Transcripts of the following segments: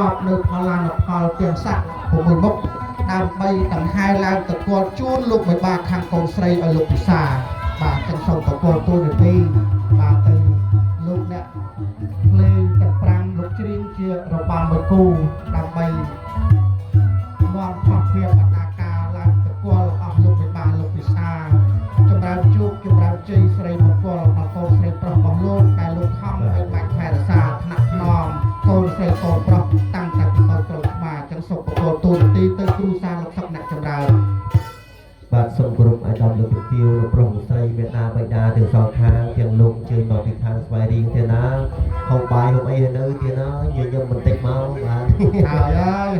อบនៅផលឡានផលទាំងស័ក្តិ6មុខដើម្បីដង្ហែឡើងទៅគាត់ជូនលោកមេបាខាងកូនស្រីឲ្យលោកពិសាបាទចឹងសូមតកល់ទូនីតិបាទទៅលោកអ្នកភ្លេងទាំង5លោកច្រៀងជារបាំមួយគូដើម្បីនាំផាសភាពបណ្ដាការឡើងទៅគាត់អស់លោកមេបាលោកពិសាចម្រើនជួបចម្រើនជ័យស្រីមង្គលដល់កូនស្រីប្រុសរបស់លោកតែលោកខំឲ្យបាច់ថែរក្សាថ្នាក់ថ្នមកូនស្រីកូនប្រុសតាំងតែពីតូចក្រូចក្បាលចឹងសូមតកល់ទូនីតិទៅគ្រូសាលោកសឹកអ្នកចម្រើនបាទសូមគោរពឲ្យដល់លោកវិទ្យាលោកប្រុសស្រីមេដាបៃតាទាំងសងខាងទាំងលោកជើញមកពីខាងស្វាយរៀងទៀតណាហូបបាយហូបអីនៅទៀតណាញញឹមបន្តិចមកបាទ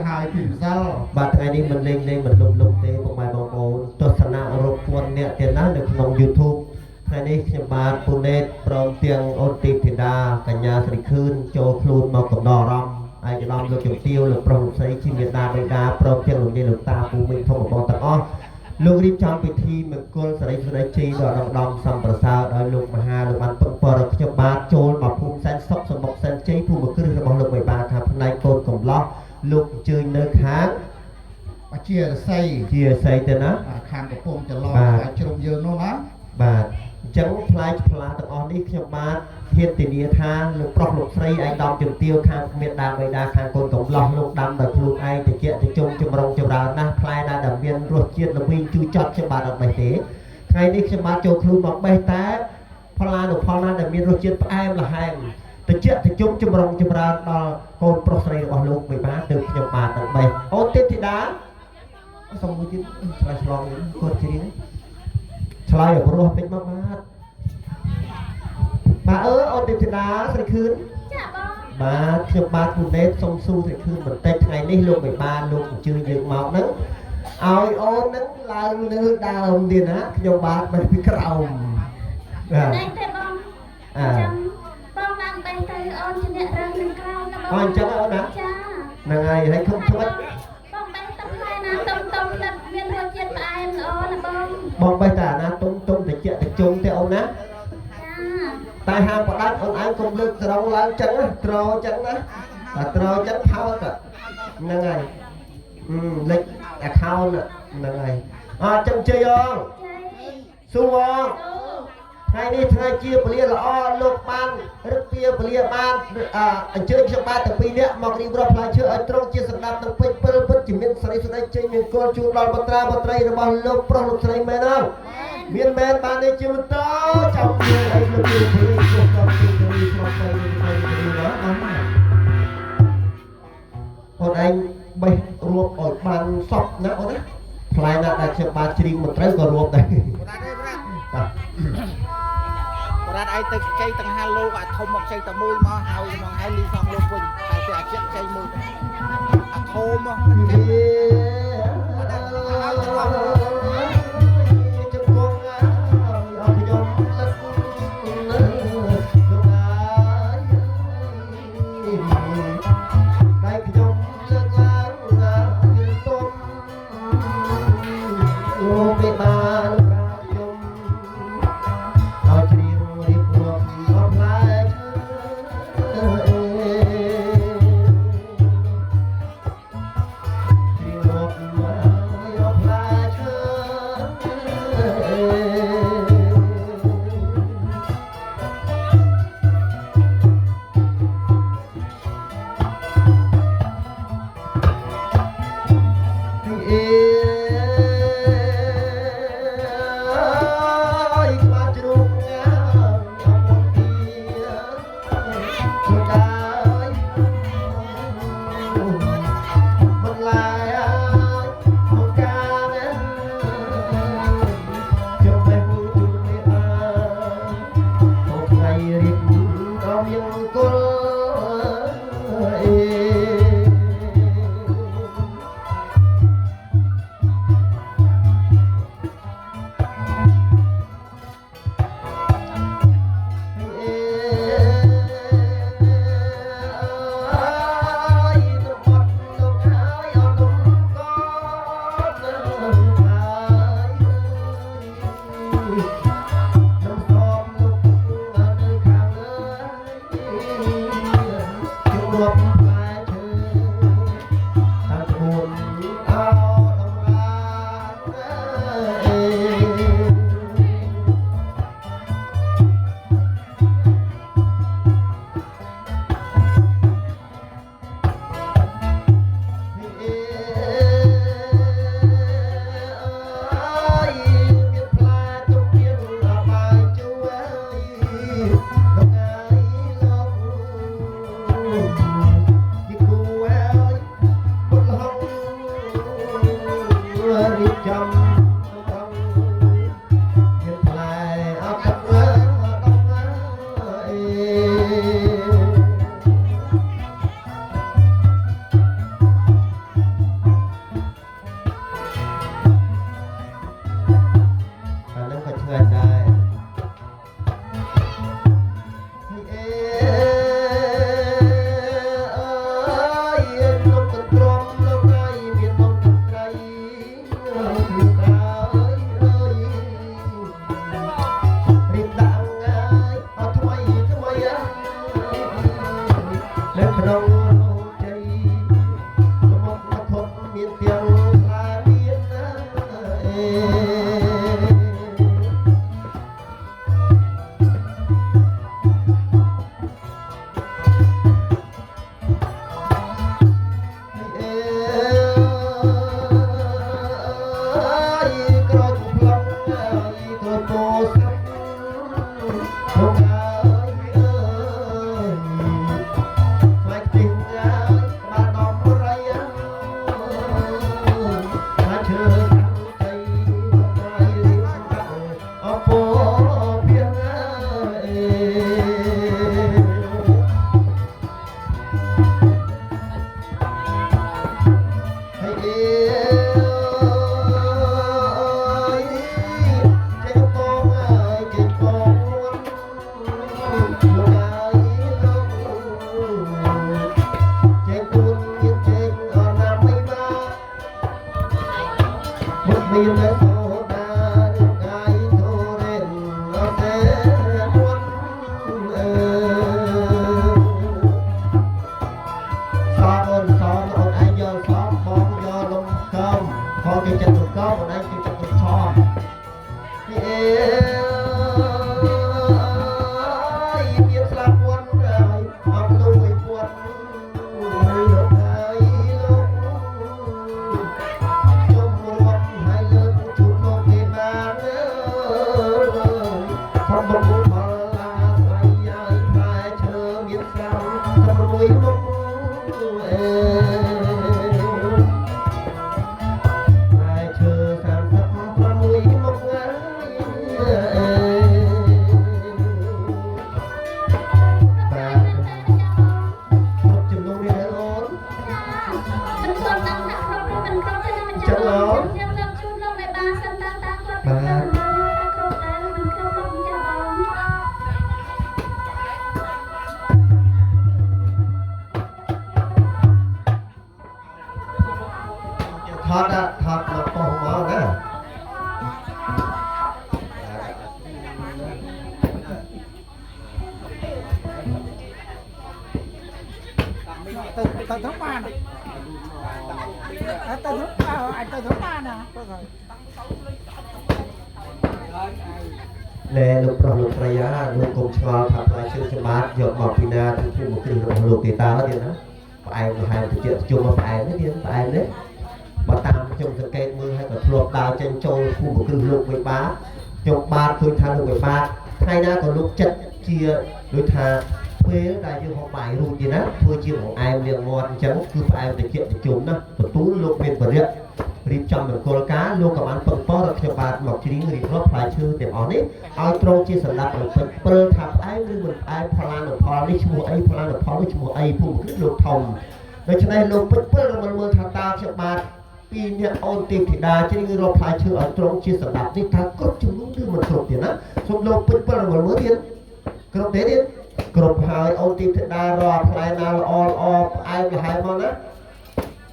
ហើយពីម្សិលបាទថ្ងៃនេះមិនលេងមិនលុបទេពុកម៉ែបងប្អូនទស្សនារកពួនអ្នកទៀតណានៅក្នុង YouTube ថ្ងៃនេះខ្ញុំបាទពូណេតព្រមទាំងអូនទីធីតាកញ្ញាស្រីខឿនចូលខ្លួនមកកំដរអារម្មណ៍ឯកឧត្តមលោកជំទាវលោកប្រុសលោកស្រីជាមេដាបៃតាព្រមទាំងលោកយាយលោកតាពូមីងធំបងទាំងអស់លោករៀបចំពិធីមង្គលសិរីសួស្តីជ័យដល់ឧត្តមសំប្រសើរដោយលោកមហាលោកបានពឹងពរខ្ញុំបាទចូលមកភូមិសែនសុខសម្បុកសែនជ័យភូមិគ្រឹះរបស់លោកមេបាថាផ្នែកកូនកំឡោះលោកអញ្ជើញនៅខាងជារស័យទៅណាខាងកំពង់ចន្លងស្វាយជ្រុំយើងនោះណាបាទអញ្ចឹងផ្លែផ្លាទាំងអស់នេះខ្ញុំបាទធានាថាលោកប្រុសលោកស្រីឯកឧត្តមជំទាវខាងមេដាបៃតាខាងកូនកំឡោះលោកដាំដោយខ្លួនឯងតិចទៅជុំចម្រុងចម្រើនណាស់ផ្លែណាដែលមានរសជាតិល្វីងជូរចត់ខ្ញុំបាទអត់បេះទេថ្ងៃនេះខ្ញុំបាទចូលខ្លួនមកបេះតែផ្លានុផលណាដែលមានរសជាតិផ្អែមល្ហែមតិចទៅជុំចម្រុងចម្រើនដល់កូនប្រុសស្រីរបស់លោកមេបាទើបខ្ញុំបាទនឹងបេះអូនទេពធីតាសូមមួយទៀតឆ្លើយឆ្លងគាត់ជ្រៀងឆ្លើយឲ្យព្រោះពេញមកបាទអូនទេពធីតាស្រីខឿនចាបងបាទខ្ញុំបាទពូណេតសូមសួរស្រីខឿនបន្តិចថ្ងៃនេះលោកមេបាលោកអញ្ជើញយើងមកហ្នឹងឲ្យអូនហ្នឹងឡើងលើដើមទៀតណាខ្ញុំបាទមិនពីក្រោមបាទទេបងចាំបងឡើងបេះទៅអូនជាអ្នករើសនឹងក្រោមណាបងអញ្ចឹងអូនណាចាហ្នឹងហើយខំធ្វើបងបេះទៅផ្លែណាតុំដែលមានរសជាតិផ្អែមល្អណាបងបេះតែណាតុំតិចទៅជុំទេអូនណាតែហាមបដាច់អូនឯងកុំលើកត្រង់ឡើងចឹងណាត្រចឹងណាតែត្រចឹងផោតហ្នឹងហើយលេខ account ហ្នឹងហើយចឹងជ័យអងសួរអងថ្ងៃនេះថ្ងៃជាពលាល្អលោកបានរឹកពីពលាបានអញ្ជើញខ្ញុំបាទទាំងពីរនាក់មករៀបរាប់ផ្លែឈើឲ្យត្រង់ជាសម្ដាប់នឹងពេជ្រពិលពិតជាមានសិរីសួស្តីជ័យមានគល់ជួនដល់បត្រាបត្រីរបស់លោកប្រុសលោកស្រីមែនអត់មានមែនបាននេះជាបន្តចាំយើងឲ្យលោកពីព្រៃចូលដល់ទីនេះស្រាប់ទៅណាអូនឯងបេះរួបឲ្យបានសពណាអូនណាផ្លែណាដែលខ្ញុំបាទជ្រៀងមិនត្រូវក៏រួបដែរប្រាត់ឯងទៅជ័យទាំងហាលោកអាធំមកជ័យតែមួយមកហើយលីសំលោកវិញតែគេអាជិះជ័យមួយអាធំមក អូនសនអូនឯងយកសនបងយកលំកំផងគេចិត្តលំកំអូនឯងគេចិត្តលំឆំអេមានស្លាប់ពួនហើយអត់លុយពួនលោកហើយលោកជុំរួមហើយលើកជួបលោកគេបានខំបំពុលមកឡាស្រីហើយផ្លែឈើមានស្រាំតែមួយមុខអេផ្លែឈើ36មុខហើយថតមកប៉ុស្មកណាទៅធ្វើបានទៅធ្វើអាចទៅធ្វើបានណាទៅហើយណែលោកប្រុសលោកស្រីលោកកុំឆ្ងល់ថាផ្លែឈើសម្បត្តិយកមកពីណាទៅធ្វើមកគ្រឹះរបស់លោកទេតើទៀតណាផ្អែមទៅហើយទៅជិះជុំមកផ្អែមនេះទៀតផ្អែមនេះបើតាមខ្ញុំសង្កេតមើលហើយក៏ធ្លាប់ដើរចេញចូលភូមិគ្រឹះលោកវិញបាទខ្ញុំបាទឃើញថាលោកវិញបាទថ្ងៃណាក៏លោកចិត្តជាដូចថាពេលដែលយើងហូបបាយរួចទេណាធ្វើជាបង្អែមលៀងមាត់អញ្ចឹងគឺផ្អែមតិចតិចជុំណាទទួលលោកមានបរិយារៀបចំមង្គលការលោកក៏បានពឹងពរដល់ខ្ញុំបាទមកជ្រៀងរៀបរាប់ផ្លែឈើទាំងអស់នេះឲ្យត្រង់ជាសម្រាប់ឲ្យពេញពិលថាផ្អែមឬមិនផ្អែមផលានុផលនេះឈ្មោះអីផលានុផលនេះឈ្មោះអីភូមិគ្រឹះលោកធំដូច្នេះលោកពេញពិលរំមើលថាតើខ្ញុំបាទពីអ្នកអូនទេពធីតាជ្រៀងរាប់ផ្លែឈើឲ្យត្រង់ជាសម្រាប់នេះថាគ្រប់ចំនួនឬមិនគ្រប់ទេណាសូមលោកពេញពិលរំមើលទៀតគ្រប់ទេទៀតគ្រប់ហើយអូនទេពធីតារាល់ផ្លែណាល្អល្អផ្អែមល្ហែមមកណា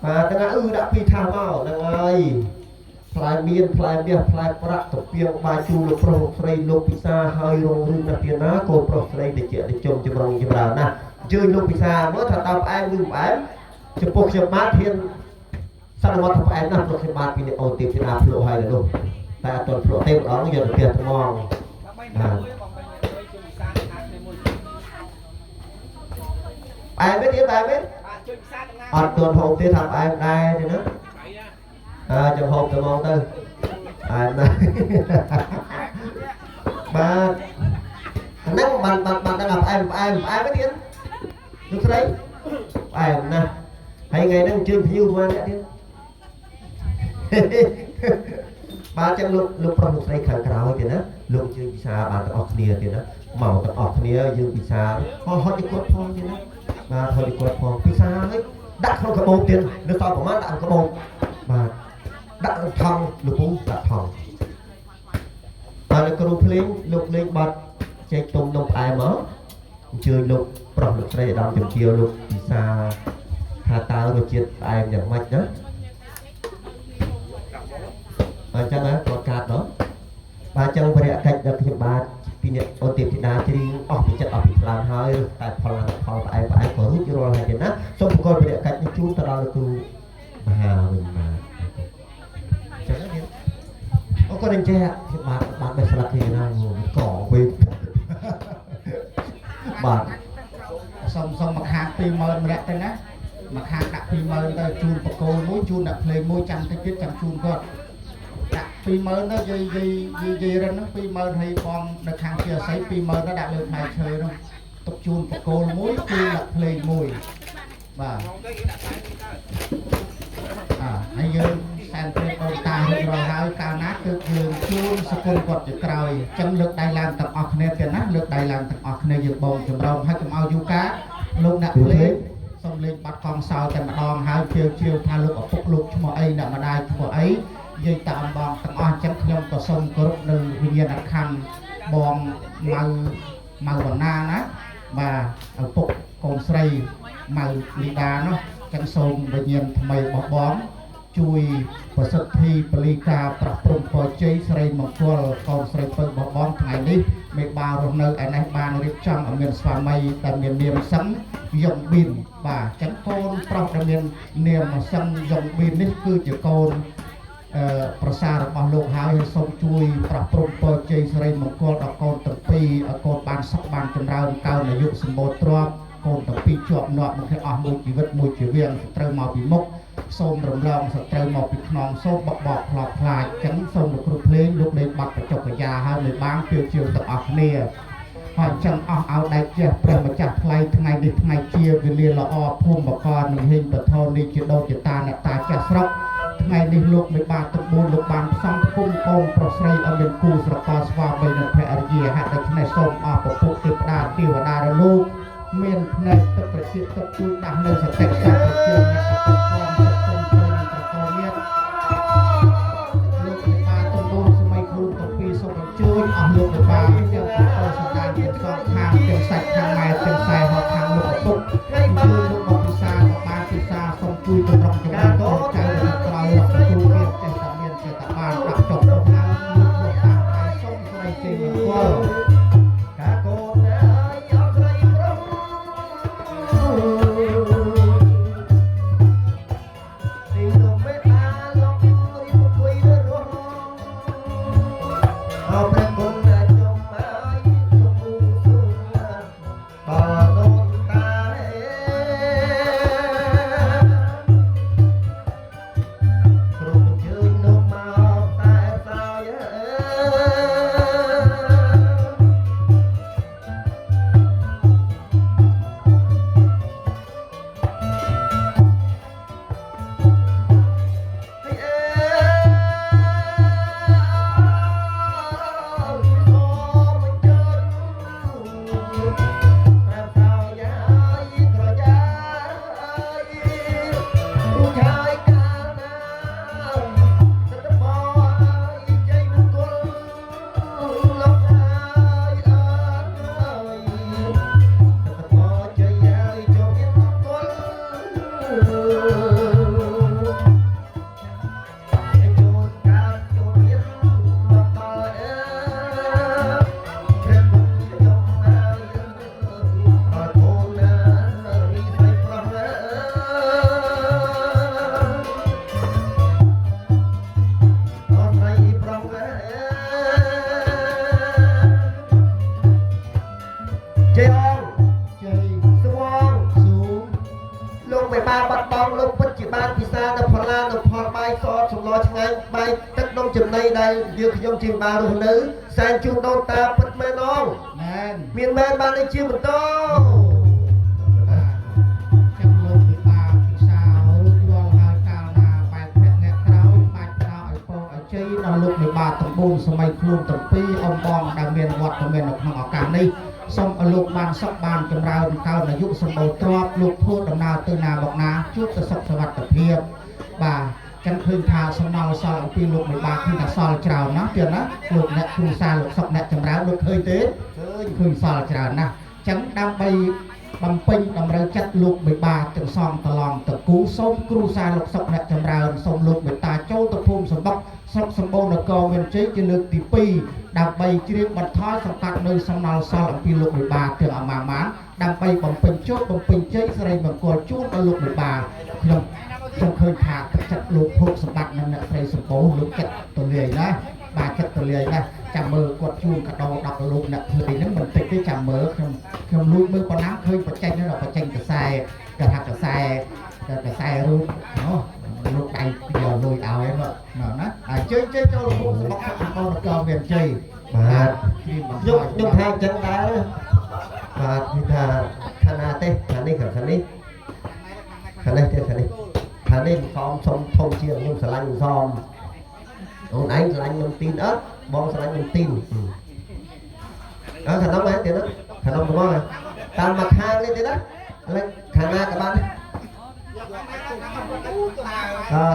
បាទទាំងដាក់ពីថាមកហ្នឹងហើយផ្លែមានផ្លែមាសផ្លែប្រាក់តាពីងបាយជូរលោកប្រុសលោកស្រីលោកពិសាហើយរងរឿងណាស់ទៀតណាកូនប្រុសស្រីតិចតិចចម្រុងចម្រើនណាអញ្ជើញលោកពិសាមើលថាតើផ្អែមឬមិនផ្អែមចំពោះខ្ញុំបាទហ៊ានសន្មតថាផ្អែមណាស់ព្រោះខ្ញុំបាទពីនេះអូនទេពធីតាភ្លក់ហើយលោកតែអត់ទាន់ភ្លក់ទេម្ដងយកទៅផ្ទះថ្មងបាទផ្អែមទេទៀតផ្អែមទេអត់ទាន់ហូបទេថាផ្អែមដែរទេណាចាំហូបទៅមកទៅផ្អែមណាស់បាទហ្នឹងបានដឹងថាផ្អែមទេទៀតលោកស្រីផ្អែមណាស់ហើយថ្ងៃហ្នឹងជើងភៀវមកអ្នកទៀតបាទចឹងលោកប្រុសលោកស្រីខាងក្រោយទៀតណាលោកជើងពិសាបានទាំងអស់គ្នាទៀតណាមកទាំងអស់គ្នាយើងពិសាហត់ឲ្យគាត់ផងទៀតណាបាទហត់ឲ្យគាត់ផងពិសាហើយដាក់ក្នុងកាបូបទៀតនៅសល់ប្រហែលដាក់ក្នុងកាបូបបាទដាក់ថង់លោកពូដាក់ថង់បាទលោកគ្រូភ្លេងលោកលេងបាត់ចេកទុំនំផ្អែមមកអញ្ជើញលោកប្រុសលោកស្រីឧត្តមជំទាវលោកពិសាថាតើរសជាតិផ្អែមយ៉ាងម៉េចណាអញ្ចឹងណាគាត់កាត់ដល់បាទចឹងវរៈកិច្ចដល់ខ្ញុំបាទពីអ្នកអូនទេពធីតាជ្រៀងអស់ពីចិត្តអស់ពីខ្លាំងហើយតែផលផ្អែមក៏រួចរាល់ហើយទៀតណាសូមប្រកល់វរៈកិច្ចនេះជូនទៅដល់លោកគ្រូមហាវិញបាទចឹងទៀតអូគាត់នឹងចេះខ្ញុំបាទបេះស្លាកគ្នាណាកវិញបាទសុំមកខាង 20000 ម្នាក់ទៅណាមកខាងដាក់ 20000 ទៅជូនបកគោមួយជូនដាក់ភ្លេងមួយចាំតិចទៀតចាំជូនគាត់ដាក់ 20000 ទៅយាយរិនហ្នឹង 20000 ហើយបងនៅខាងជាអាស័យ 20000 ទៅដាក់លើផ្លែឈើហ្នឹងទុកជូនបកគោមួយជូនដាក់ភ្លេងមួយបាទហើយយើងសែនព្រេងអូនតារៀបរយហើយកាលណាគឺយើងជូនសកលគាត់ទៅក្រោយអញ្ចឹងលើកដៃឡើងទាំងអស់គ្នាទៀតណាលើកដៃឡើងទាំងអស់គ្នាយើងបងចម្រងហើយកុំឲ្យយូកាលោកដាក់ភ្លេងសុំលេងបាត់កងសោតែម្ដងហើយជឿថាលោកឪពុកលោកឈ្មោះអីអ្នកម្ដាយឈ្មោះអីនិយាយតាមបងទាំងអស់អញ្ចឹងខ្ញុំក៏សូមគោរពនៅវិញ្ញាណក្ខន្ធបងម៉ៅវណ្ណាណាបាទឪពុកកូនស្រីម៉ៅលីដានោះចឹងសូមវិញ្ញាណថ្មីរបស់បង ជួយប្រសិទ្ធិបលីការប្រព្រំពរជ័យស្រីមង្គលកូនស្រីពៅបបងថ្ងៃនេះមេបារស់នៅឯនេះបានរៀបចំឲ្យមានស្វាមីដែលមាននាមសឹងយ៉ងប៊ីនបាទចឹងកូនប្រុសដែលមាននាមសឹងយ៉ងប៊ីននេះគឺជាកូនប្រសាររបស់លោកហើយសូមជួយប្រព្រំពរជ័យស្រីមង្គលដល់កូនទាំងពីរឲ្យកូនបានសុខបានចម្រើនកោនអាយុសម្បូរទ្រព្យ កូនទាំងពីរជាប់ញាប់មកឲ្យអស់មួយជីវិតមួយជីវៀងសត្រូវមកពីមុខសូមរំលងសត្រូវមកពីខ្នងសូមបបកខ្លោបខ្លាចចឹងសូមលោកគ្រូភ្លេងលោកលេងបាត់បច្ចុប្បន្នយាហើយនៅបានពីជាទាំងអស់គ្នាហើយចឹងអស់ឲ្យដៃជះព្រះម្ចាស់ថ្លៃថ្ងៃនេះថ្ងៃជាវេលាល្អភូមិបកនឹងហេងបធននេះជាដោជាតាអ្នកតាចាស់ស្រុកថ្ងៃនេះលោកមិនបានទំបូនលោកបានផ្សំគុំកូនប្រុសស្រីឲ្យមានគូស្រករស្វាមីនិងភរិយាហេតុដូច្នេះសូមអស់ពពុះទេវតាទេវតារលោកមានផ្នែកទឹកប្រសិទ្ធទឹកជួយដាស់នៅសតិសាស្ត្រជាអ្នកអភិវឌ្ឍន៍គុំព្រៃប្រកបមានលោកមេបាទំបូនសម័យខ្លួនទាំងពីរសូមអញ្ជើញអស់លោកមេបាទាំងបន្តសម្ដែងជាសងខាងទាំងសាច់ខាងម៉ែទាំងខ្សែហោខាងលោកឪពុកជួយលោកមកពិសាបានពិសាសូមជួយតម្រង់ចម្រើនដល់ចៅរបស់ក្រោយរបស់គ្រូមានចេះតែមានចេះតែបានដាក់ចុះក្នុងឡើងលោកមកតាមហើយសូមស្រីជ័យមង្គលកាកូនយើងខ្ញុំជាបានរស់នៅសែនជួនដូនតាពិតមែនអងមែនមានមែនបាននេះជាបន្តចាំលោកវិបាកពិសារួចរាល់ហើយកាលណាបែបអ្នកក្រោយបាច់ក្រោយឲ្យពរឲ្យជ័យដល់លោកវិបាកទាំង4សម័យខ្លួនទាំងពីរអំបងដែលមានវត្តមាននៅក្នុងឱកាសនេះសូមឲ្យលោកបានសុខបានចម្រើនកោនអាយុសម្បូរទ្រព្យលោកធ្វើដំណើរទៅណាមកណាជួបតែសុខសុវត្ថិភាពបាទចឹងឃើញថាសំណល់សល់អំពីលោកមិនបានឃើញថាសល់ច្រើនណាស់ទៀតណាលោកអ្នកគ្រូសាលោកសុកអ្នកចម្រើនលោកឃើញទេឃើញសល់ច្រើនណាស់ចឹងដើម្បីបំពេញតម្រូវចិត្តលោកមិនបានទាំងសងតឡងតគូសូមគ្រូសាលោកសុកអ្នកចម្រើនសូមលោកមេត្តាចូលទៅភូមិសម្បត្តិស្រុកសម្បូរនគរមានជ័យជាលើកទី2ដើម្បីជ្រាបបន្ថយសង្កាត់នៅសំណល់សល់អំពីលោកមិនបានទាំងអមាម៉ានដើម្បីបំពេញជោគបំពេញជ័យស្រីមង្គលជូនដល់លោកមិនបានខ្ញុំឃើញថាទឹកចិត្តលោកភោគសម្បត្តិនិងអ្នកស្រីសម្បូរលោកចិត្តទលាយណាបាទចិត្តទលាយណាចាំមើលគាត់ជួនកដោដល់លោកអ្នកភ្លៃហ្នឹងមិនតិចទេចាំមើលខ្ញុំលួចមើលប៉ុណ្ណាឃើញបច្ចេកហ្នឹងបច្ចេកខ្សែគេថាខ្សែរូបលោកដៃយកលុយឲ្យណាហើយជើចូលភោគសម្បត្តិសម្បូរនគរមានជ័យបាទខ្ញុំថាចឹងដែរបាទគឺថាខាងណាទេខាងនេះខាងនេះខាងនេះទេខាងនេះខាងនេះសំសុំធំជាងខ្ញុំស្រឡាញ់សំអូនឯងស្រឡាញ់នំទីនអត់បងស្រឡាញ់នំទីនខាងនោះហ្នឹងទៀតណាខាងនោះបងតាមមកខាងនេះទៀតណាឥឡូវខាងណាក៏បាន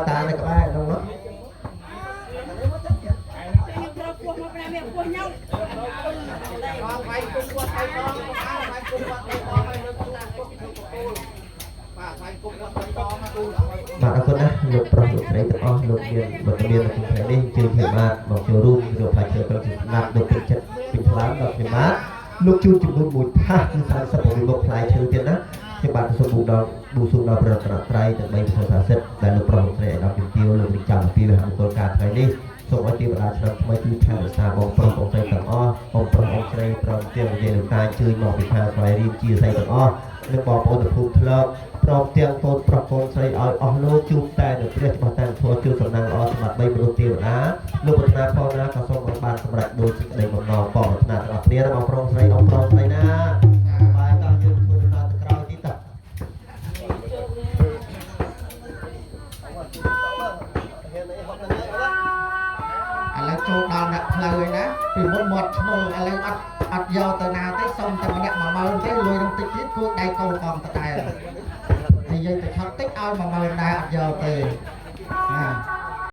តានេះក៏បានក្នុងនោះ bạn đã có nè lục pro lục đấy tập on lục miền một cái miền là cũng phải đi chơi thể mát một chiều rum được phải chơi con chụp nạp đượcเป็นchấtเป็นพลังดอกเห็นไหมลูกจูนจุดบุญบุญท่าคือสารสัมผัสบุญพลายเชื่อเตียนนะที่บ้านสมบูรณ์ดอกบูซุงดอกประดับไตรจากใบภาษาเสร็จแต่ลูกประหลาดเลยดอกเป็นเตียวลูกเป็นจำปีเลยหางตัวการไทยนี่ส่งไว้ที่ประดาชนไม่คือแค่สาบองประหลาดใจต่างอ้อองประหลาดใจประหลาดเตียวเย็นตายชื่อหมอกเป็นทางไฟรีบจีใส่ต่างอ้อนึกบอกโอ้ตะพูทะเลาะพร้อมเตียงโตนประกอบใส่ออยออกโลจูบแต่หนึ่งเรียกมาแต่งทัวร์จูบสำนักออสมัครใบมนุษย์เตียวนะลูกพัฒนาพอนะกระทรวงบาลสำหรับโดยสิ่งใดบางนอปอพัฒนาตลอดนี้เรามาพร้อมใส่ออกพร้อมใส่นะไปตามยืนคุยนาตะกราวที่ตัดอะไรโจดอนนะเลยนะปีมดหมดโนอะไรอัดยาวแต่นาแต่ส่งแต่มันเนี่ยมาเมินแต่รวยน้ำติ๊กนิดกูได้โกงกองตะไคร้ไอ้ยัยแต่ชักติ๊กเอามาเมินได้อัดยาวแต่